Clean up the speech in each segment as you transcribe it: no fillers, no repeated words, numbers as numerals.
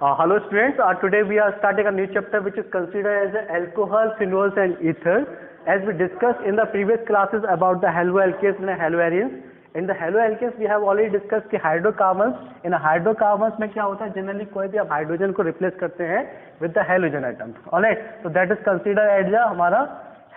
Hello students, today we are starting a new chapter which is considered as alcohol, phenols and ethers. As we discussed in the previous classes about the haloalkanes and haloarenes. In the haloalkanes we have already discussed कि hydrocarbons, in hydrocarbons में क्या होता है, generally कोई भी आप hydrogen को replace करते हैं with the halogen atom. Alright, so that is considered as हमारा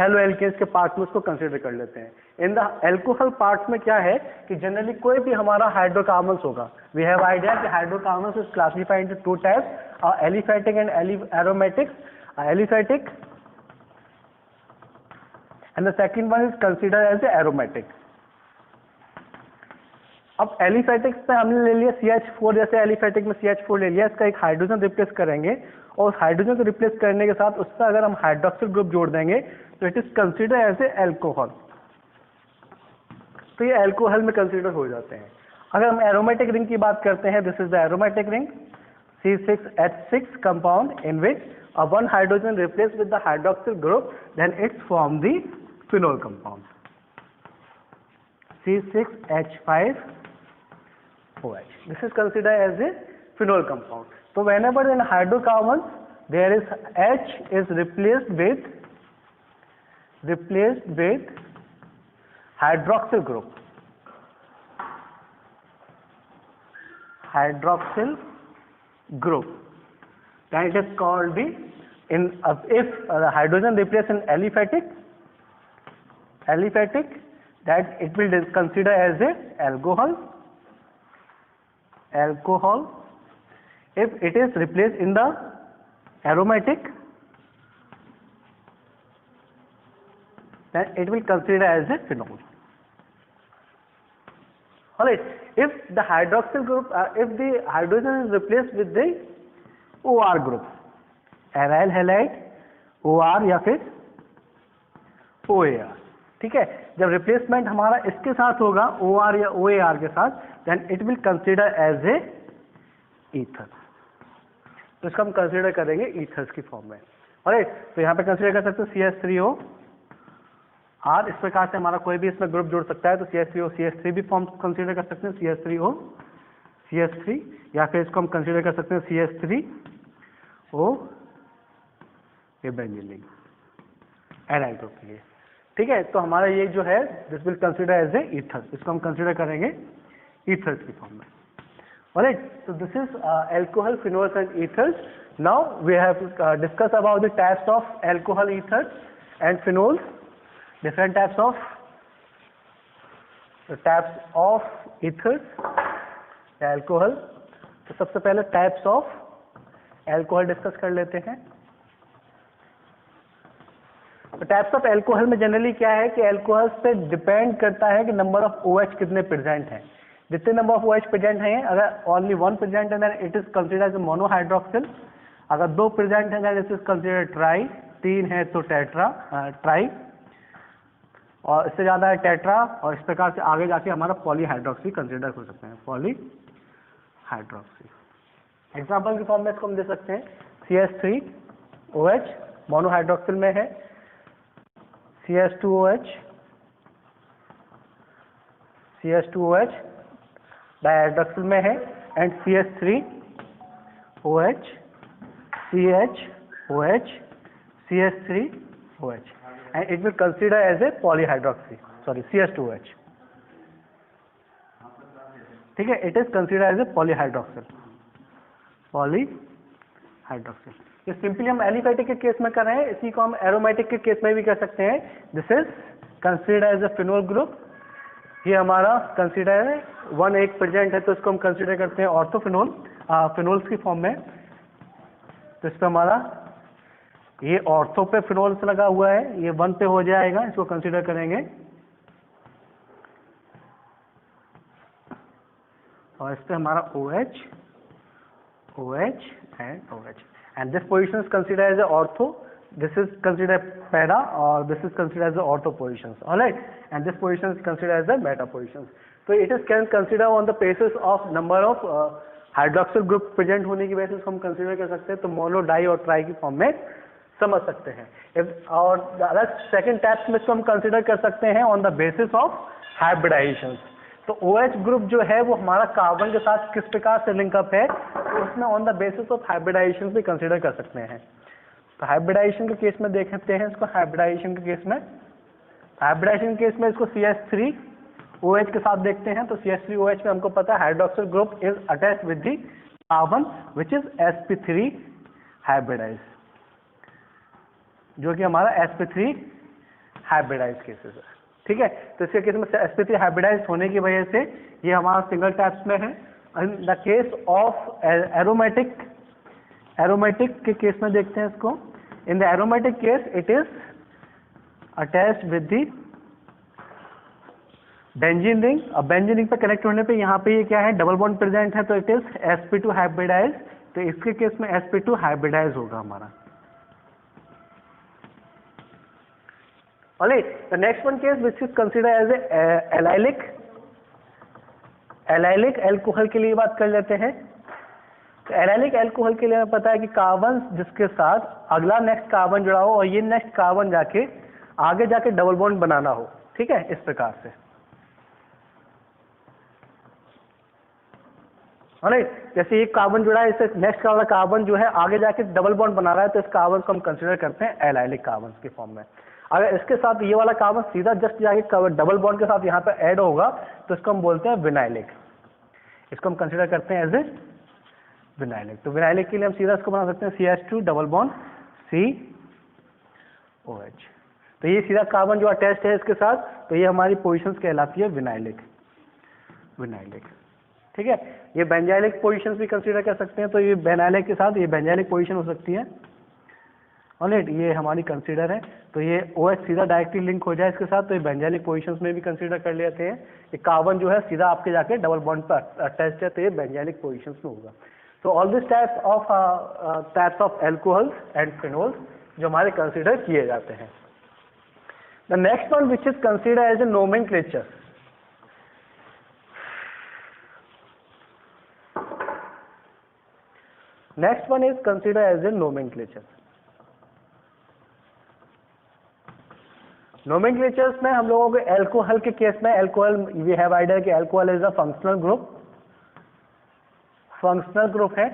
haloalkanes के पार्ट में उसको कंसिडर कर लेते हैं. इन द एल्कोहल पार्ट्स में क्या है कि जनरली कोई भी हमारा हाइड्रोकार्बन्स होगा. वी हैव आइडिया कि hydrocarbons is classified into two types, aliphatic and aromatic. Aliphatic and the second one is considered as aromatic. अब एलिफैटिक पे हमने ले लिया CH4, जैसे एलिफैटिक में CH4 ले लिया, इसका एक हाइड्रोजन रिप्लेस करेंगे और उस हाइड्रोजन को रिप्लेस करने के साथ उसका अगर हम हाइड्रोक्सिल ग्रुप जोड़ देंगे तो it is considered as a alcohol. तो ये एल्कोहल में कंसीडर हो जाते हैं. अगर हम एरोमेटिक रिंग की बात करते हैं, this is the aromatic ring C6H6 compound in which one hydrogen replace with the hydroxyl group, then it's form the phenol compound C6H5OH. This is considered as a phenol compound. तो whenever in hydrocarbons there is H is replaced with hydroxyl group, then it is called the if hydrogen replace in aliphatic, that it will consider as a alcohol. If it is replaced in the aromatic, then it will consider as a phenol. Alright, if the hydroxyl group, if the hydrogen is replaced with the OR group, aryl halide, OR या फिर OAR, ठीक है, जब replacement हमारा इसके साथ होगा OR या OAR के साथ, then it will consider as a ether. तो इसको हम कंसिडर करेंगे ईथर्स की फॉर्म में. Alright, तो यहाँ पे कंसिडर कर सकते हैं CH3O R. इस प्रकार से हमारा कोई भी इसमें ग्रुप जोड़ सकता है, तो CH3O CH3 भी फॉर्म कंसीडर कर सकते हैं, CH3O CH3, या फिर इसको हम कंसीडर कर सकते हैं CH3O ये बेंजीन एराइल ग्रुप के लिए. ठीक है, तो हमारा ये जो है this will consider as a ether. इसको हम कंसीडर करेंगे ईथर्स की फॉर्म में. Alright, so this is alcohol, phenols and ethers. Now we have discussed about the types of alcohol, ethers and phenols. Different types of ethers, alcohol. तो सबसे पहले types of alcohol discuss कर लेते हैं. तो types of alcohol में generally क्या है कि alcohol पे डिपेंड करता है कि नंबर ऑफ OH कितने प्रेजेंट हैं. जितने नंबर ऑफ OH प्रेजेंट हैं, अगर ओनली वन प्रेजेंट है then it is considered as monohydroxyl. अगर दो प्रेजेंट है then it is considered tri. तीन है तो टेट्रा ट्राई, और इससे ज़्यादा है टेट्रा, और इस प्रकार से आगे जाके हमारा पॉलीहाइड्रोक्सी कंसिडर हो सकते हैं. पॉलीहाइड्रोक्सी एग्जाम्पल की फॉर्म में इसको हम दे सकते हैं CH3OH मोनोहाइड्रोक्सिल में है, CH2OH डाइहाइड्रोक्सिल में है, and CH3OH CHOH CH3OH, and it will consider as a polyhydroxy, sorry CH2OH. ठीक है, it is considered as a polyhydroxyl. ये सिंपली हम एलिफैटिक के केस में कर रहे हैं, इसी को हम एरोमेटिक के केस में भी कर सकते हैं. This is considered as a phenol group. ये हमारा कंसिडर है, वन एक प्रेजेंट है तो इसको हम कंसिडर करते हैं ऑर्थोफिनोल, फिनोल्स की फॉर्म में. तो इस पर हमारा ये ऑर्थो पे फिनोल से लगा हुआ है, ये वन पे हो जाएगा, इसको कंसीडर करेंगे. और इस पे हमारा OH and this position is consider as ortho, this is consider para, और this is consider as ortho position. Alright, and this position is consider as meta position. तो it is can consider on the basis of number of hydroxyl group present होने की basis हम consider कर सकते हैं. तो mono, di और tri की फॉर्म में समझ सकते हैं. और सेकंड टाइप्स में इसको हम कंसीडर कर सकते हैं on the basis of hybridisation. तो OH ग्रुप जो है वो हमारा कार्बन के साथ किस प्रकार से लिंकअप है, तो उसमें on the basis of hybridisation भी कंसीडर कर सकते हैं। तो हाइब्रिडाइजेशन के केस में देखते हैं इसको। हाइब्रिडाइजेशन के केस में इसको CH3OH के साथ देखते हैं। तो CH3OH में हमको पता है hydroxyl group is attached with the carbon which is sp3 hybridise, जो कि हमारा sp3 हाइब्रिडाइज केसेस है। ठीक है, तो इसके केस में sp3 हाइब्रिडाइज होने की वजह से ये हमारा सिंगल टाइप्स में है। In the case of aromatic के केस में देखते हैं इसको। इन the aromatic case it is attached with the benzene ring. अब बेंजीन रिंग पे कनेक्ट होने पे यहाँ पे ये क्या है, डबल बॉन्ड प्रेजेंट है, तो इट इज sp2 हाइब्रिडाइज। तो इसके केस में sp2 हाइब्रिडाइज होगा हमारा। Alright, the next one case which is considered as a allylic alcohol के लिए बात कर लेते हैं। तो एलाइलिक अल्कोहल के लिए हमें पता है कि कार्बन जिसके साथ अगला नेक्स्ट कार्बन जुड़ा हो और ये नेक्स्ट कार्बन जाके आगे जाके डबल बॉन्ड बनाना हो। ठीक है, इस प्रकार से। Alright, जैसे एक कार्बन जुड़ा है, इससे नेक्स्ट वाला कार्बन जो है आगे जाके डबल बॉन्ड बना रहा है, तो इस कार्बन को हम कंसिडर करते हैं एलाइलिक कार्बन के फॉर्म में। अगर इसके साथ ये वाला कार्बन सीधा जस्ट जाके डबल बॉन्ड के साथ यहाँ पे ऐड होगा तो इसको हम बोलते हैं विनाइलिक। इसको हम कंसिडर करते हैं एज ए विनाइलिक। तो विनाइलिक के लिए हम सीधा इसको बना सकते हैं CH2 डबल बॉन्ड COH। तो ये सीधा कार्बन जो अटैच्ड है इसके साथ, तो ये हमारी पोजीशंस कहलाती है विनाइलिक। ठीक है, ये बेंजाइलिक पोजीशंस भी कंसिडर कर सकते हैं। तो ये बेनाइलिक के साथ ये बेंजाइलिक पोजीशन हो सकती है। ऑलराइट, ये हमारी कंसीडर है। तो ये OH सीधा डायरेक्टली लिंक हो जाए इसके साथ, तो ये बेंजाइलिक पोजीशंस में भी कंसीडर कर लेते हैं। ये कार्बन जो है सीधा आपके जाके डबल बॉन्ड पर अटैच्ड है, तो ये बेंजाइलिक पोजीशंस में होगा। तो all this types of alcohols and phenols जो हमारे कंसीडर किए जाते हैं। The next one which is consider as a nomenclature. Next one is consider as a nomenclature. Nomenclatures में हम लोगों को एल्कोहल के केस में एल्कोहल वी हैव आइडिया कि alcohol is a functional group है।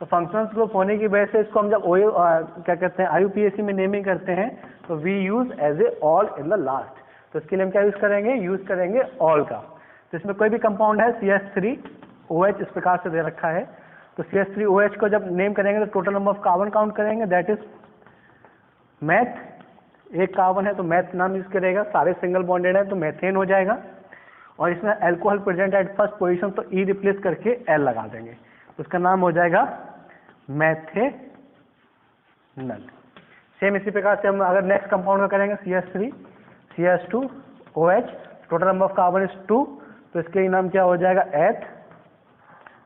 तो फंक्शनल ग्रुप होने की वजह से इसको हम जब क्या कहते हैं IUPAC में नेमिंग करते हैं तो we use as a all in the last. तो इसके लिए हम क्या यूज करेंगे ऑल का। तो इसमें कोई भी कंपाउंड है CH3OH इस प्रकार से दे रखा है। तो CH3OH को जब नेम करेंगे तो total number of carbon count करेंगे, दैट इज मैथ। एक कार्बन है तो मैथ नाम यूज करेगा, सारे सिंगल बॉन्डेड है तो मेथेन हो जाएगा। और इसमें alcohol present at first position तो E रिप्लेस करके L लगा देंगे, तो उसका नाम हो जाएगा मैथेनल। सेम इसी प्रकार से हम अगर नेक्स्ट कंपाउंड का करेंगे CH2OH, total number of carbon is 2, तो इसके नाम क्या हो जाएगा एथ।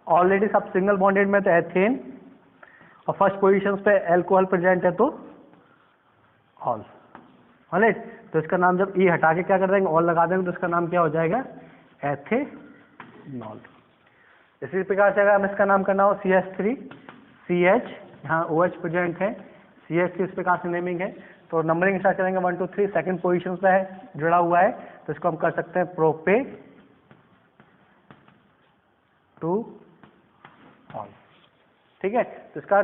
ऑलरेडी सब सिंगल बॉन्डेड में तो एथेन, और फर्स्ट पोजीशन पे अल्कोहल प्रेजेंट है तो ऑल। ऑलराइट, तो इसका नाम जब E हटा के क्या कर देंगे ऑल लगा देंगे तो इसका नाम क्या हो जाएगा एथेनॉल। इसी प्रकार से अगर हम इसका नाम करना हो CH3CH, यहाँ OH प्रेजेंट है, CH3 इस प्रकार से नेमिंग है, तो नंबरिंग स्टार्ट करेंगे 1 2 3, सेकंड पोजीशन पे है जुड़ा हुआ है, तो इसको हम कर सकते हैं प्रोपे टू ऑल। ठीक है, तो इसका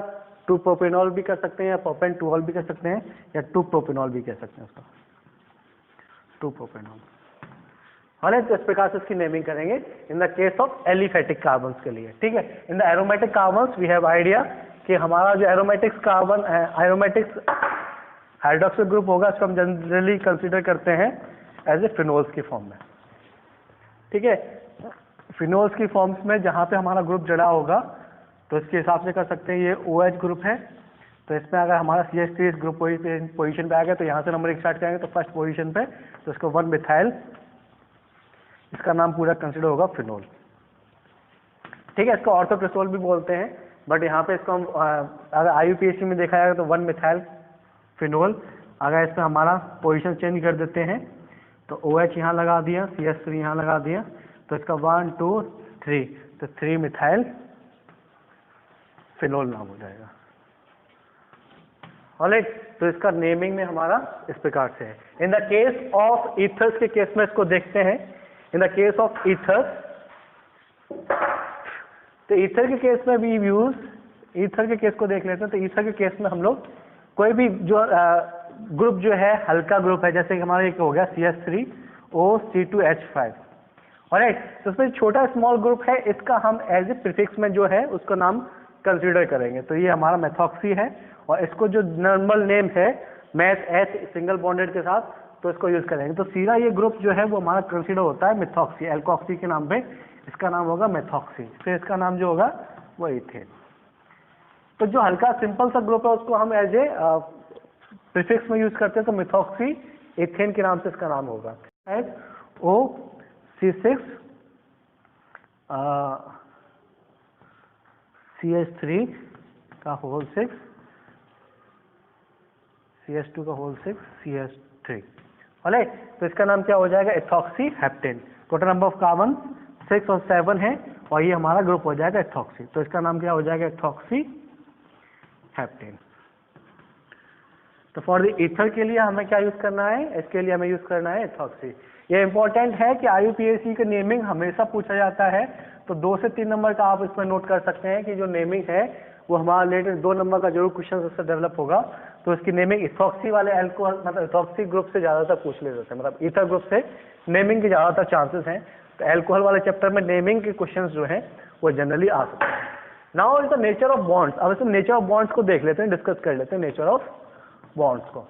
2 प्रोपेनॉल भी कर सकते हैं या प्रोपेन 2 ऑल भी कर सकते हैं या 2 प्रोपेनॉल भी कह सकते हैं उसका 2 प्रोपेनॉल। ऑलराइट, तो इस प्रकार से इसकी नेमिंग करेंगे in the case of aliphatic carbons के लिए। ठीक है, in the aromatic carbons we have idea कि हमारा जो aromatics carbon aromatics hydroxyl group होगा इसको हम जनरली कंसीडर करते हैं एज ए फिनोल्स की फॉर्म में। ठीक है, फिनोल्स की फॉर्म्स में जहाँ पे हमारा ग्रुप जड़ा होगा तो इसके हिसाब से कर सकते हैं। ये OH ग्रुप है, तो इसमें अगर हमारा CH3 इस ग्रुप पोजीशन पे आ गया तो यहाँ से नंबर स्टार्ट करेंगे तो फर्स्ट पोजीशन पे, तो इसको 1 मिथाइल, इसका नाम पूरा कंसिडर होगा फिनोल। ठीक है, इसको ऑर्थोप्रेसोल भी बोलते हैं, बट यहाँ पे इसको हम अगर IUPAC में देखा जाएगा तो 1 मिथाइल फिनोल। अगर इसमें हमारा पोजीशन चेंज कर देते हैं तो OH यहाँ लगा दिया, CH3 यहाँ लगा दिया, तो इसका 1 2 3, तो 3 मिथाइल फिनोल नाम हो जाएगा। ऑलराइट, तो इसका नेमिंग में हमारा इस प्रकार से है। In the case of ethers के केस में इसको देखते हैं। इन द केस ऑफ ईथर, तो ईथर के केस में वी यूज, ईथर के केस को देख लेते हैं। तो ईथर के केस में हम लोग कोई भी जो ग्रुप जो है हल्का ग्रुप है, जैसे कि हमारा एक हो गया CH3OC2H5, ऑलराइट। तो इसमें छोटा स्मॉल ग्रुप है, इसका हम एज ए प्रीफिक्स में जो है उसका नाम कंसीडर करेंगे। तो ये हमारा मेथॉक्सी है, और इसको जो नॉर्मल नेम है मैथ एच सिंगल बॉन्डेड के साथ, तो इसको यूज करेंगे। तो सीधा ये ग्रुप जो है वो हमारा कंसीडर होता है मेथॉक्सी, एल्कोक्सी के नाम पे इसका नाम होगा मेथॉक्सी, फिर इसका नाम जो होगा वो इथेन। तो जो हल्का सिंपल सा ग्रुप है उसको हम एज ए प्रीफिक्स में यूज करते हैं, तो मेथॉक्सी इथेन के नाम से इसका नाम होगा। OC6 CH3 का होल 6 CH2 का होल 6 CH3, ऑलराइट। तो इसका नाम क्या हो जाएगा, ethoxy heptane. Total number of carbon 6 और 7 है, और ये हमारा ग्रुप हो जाएगा इथॉक्सी। तो इसका नाम क्या हो जाएगा, इथॉक्सी हेप्टेन। तो फॉर द ईथर के लिए हमें क्या यूज करना है, इसके लिए हमें यूज करना है इथॉक्सी। ये इंपॉर्टेंट है कि IUPAC का नेमिंग हमेशा पूछा जाता है, तो 2 से 3 नंबर का आप इसमें नोट कर सकते हैं कि जो नेमिंग है वो हमारा रिलेटेड 2 नंबर का जरूर क्वेश्चन उससे डेवलप होगा। तो इसकी नेमिंग इथॉक्सी वाले एल्कोहल मतलब इथॉक्सी ग्रुप से ज्यादातर पूछ ले जाते हैं, मतलब ईथर ग्रुप से नेमिंग के ज्यादातर चांसेस हैं। तो एल्कोहल वाले चैप्टर में नेमिंग के क्वेश्चंस जो हैं वो जनरली आ सकते हैं। Now is the nature of bonds. अब इसमें नेचर ऑफ बॉन्ड्स को देख लेते हैं, डिस्कस कर लेते हैं नेचर ऑफ बॉन्ड्स को।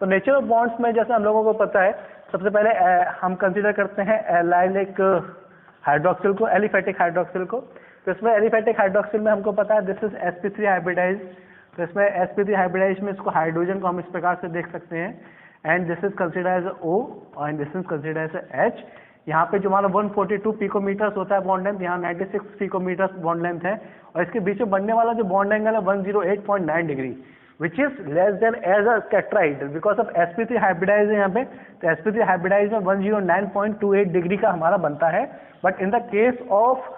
तो नेचर ऑफ बॉन्ड्स में जैसे हम लोगों को पता है, सबसे पहले हम कंसीडर करते हैं एलाइलिक हाइड्रोक्सिल को, एलिफेटिक हाइड्रोक्सिल को। तो इसमें एलिफेटिक हाइड्रोक्सिल में हमको पता है दिस इज sp3 हाइब्रिडाइज। तो इसमें sp3 हाइब्रिडाइज में इसको हाइड्रोजन को हम इस प्रकार से देख सकते हैं, and this is consider as O and this is consider as H। यहाँ पे जो हमारा 142 पिकोमीटर्स होता है बॉन्ड लेंथ, यहाँ 96 पिकोमीटर्स बॉन्ड लेंथ है, और इसके बीच में बनने वाला जो बॉन्ड एंगल है 108.9 degree, which is less than as a tetrahedral because of sp3 hybridise है यहाँ पे। तो sp3 हाइब्रिडाइज में 109.28 डिग्री का हमारा बनता है, but in the case of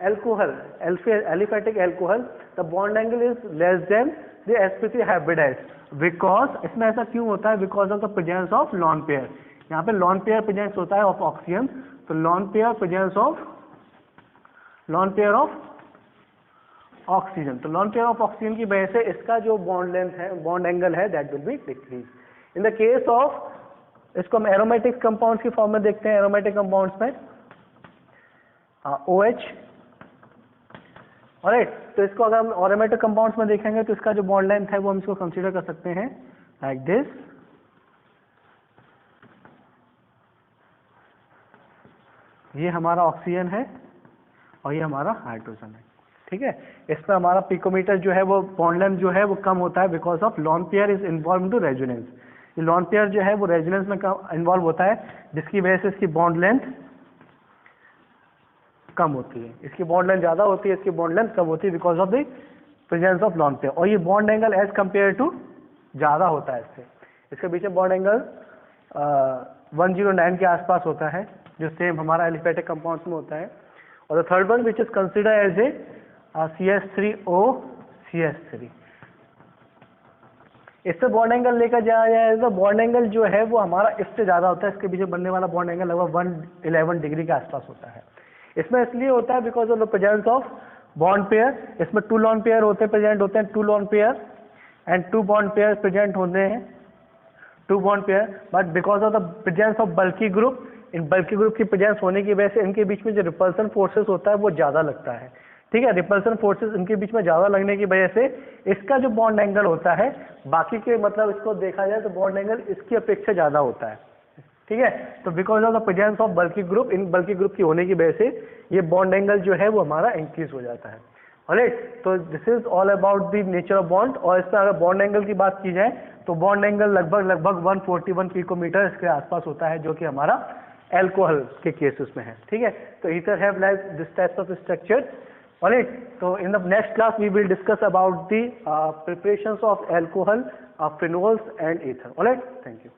alcohol, aliphatic alcohol, the bond angle is less than the sp3 hybridized, because इसमें ऐसा क्यों होता है, because of the presence of lone pair। यहाँ पे lone pair presence होता है of oxygen, तो lone pair presence of oxygen, तो लॉन पेयर ऑफ ऑक्सीजन की वजह से इसका जो बॉन्ड लेंथ है, बॉन्ड एंगल है, that will be decrease. In the case of, इसको हम एरोमेटिक कंपाउंड्स की फॉर्म में देखते हैं। एरोमेटिक कंपाउंड्स में OH, ऑलराइट। तो इसको अगर हम एरोमेटिक कंपाउंड्स में देखेंगे तो इसका जो बॉन्ड लेंथ है वो हम इसको कंसीडर कर सकते हैं लाइक दिस। ये हमारा ऑक्सीजन है और ये हमारा हाइड्रोजन है, ठीक है। इसमें हमारा पिकोमीटर जो है वो बॉन्ड लेंथ जो है वो कम होता है because of lone pair is involve in to resonance. ये लॉन पेयर जो है वो रेजोनेंस में इन्वॉल्व होता है, जिसकी वजह से इसकी बॉन्ड लेंथ कम होती है। इसकी बॉन्ड लेंथ ज्यादा होती है, इसकी बॉन्ड लेंथ कम होती है because of the presence of lone pair. और ये bond angle as compare to ज्यादा होता है इससे। इसके पीछे बॉन्ड एंगल 109 के आसपास होता है, जो सेम हमारा एलिफेटिक कंपाउंड्स में होता है। और the third one which is consider as a CH3OCH3। इससे बॉन्ड एंगल लेकर जाया जाए तो बॉन्ड एंगल जो है वो हमारा इससे ज्यादा होता है। इसके पीछे बनने वाला बॉन्ड एंगल लगभग 111 डिग्री के आसपास होता है। इसमें इसलिए होता है because of the presence of bond pair. इसमें 2 लॉन पेयर प्रेजेंट होते हैं, 2 lone pair and 2 bond pair present होते हैं, 2 bond pair. But because of the presence of bulky group, in bulky group की प्रेजेंस होने की वजह से इनके बीच में जो रिपल्सन फोर्सेस होता है वो ज्यादा लगता है, ठीक है। रिपल्सन फोर्सेस इनके बीच में ज्यादा लगने की वजह से इसका जो बॉन्ड एंगल होता है, बाकी के मतलब इसको देखा जाए तो बॉन्ड एंगल इसकी अपेक्षा ज्यादा होता है, ठीक है। तो because of the presence of bulky group, in bulky group की होने की वजह से ये बॉन्ड एंगल जो है वो हमारा इंक्रीज हो जाता है, ऑलराइट। तो this is all about the nature of bond. और इसमें अगर बॉन्ड एंगल की बात की जाए तो बॉन्ड एंगल लगभग 141 पिकोमीटर इसके आसपास होता है, जो कि हमारा एल्कोहल के केसेस में है, ठीक है। तो ether have like this types of structure, alright. तो in the next class we will discuss about the preparations of alcohol, phenols and ether, alright. Thank you.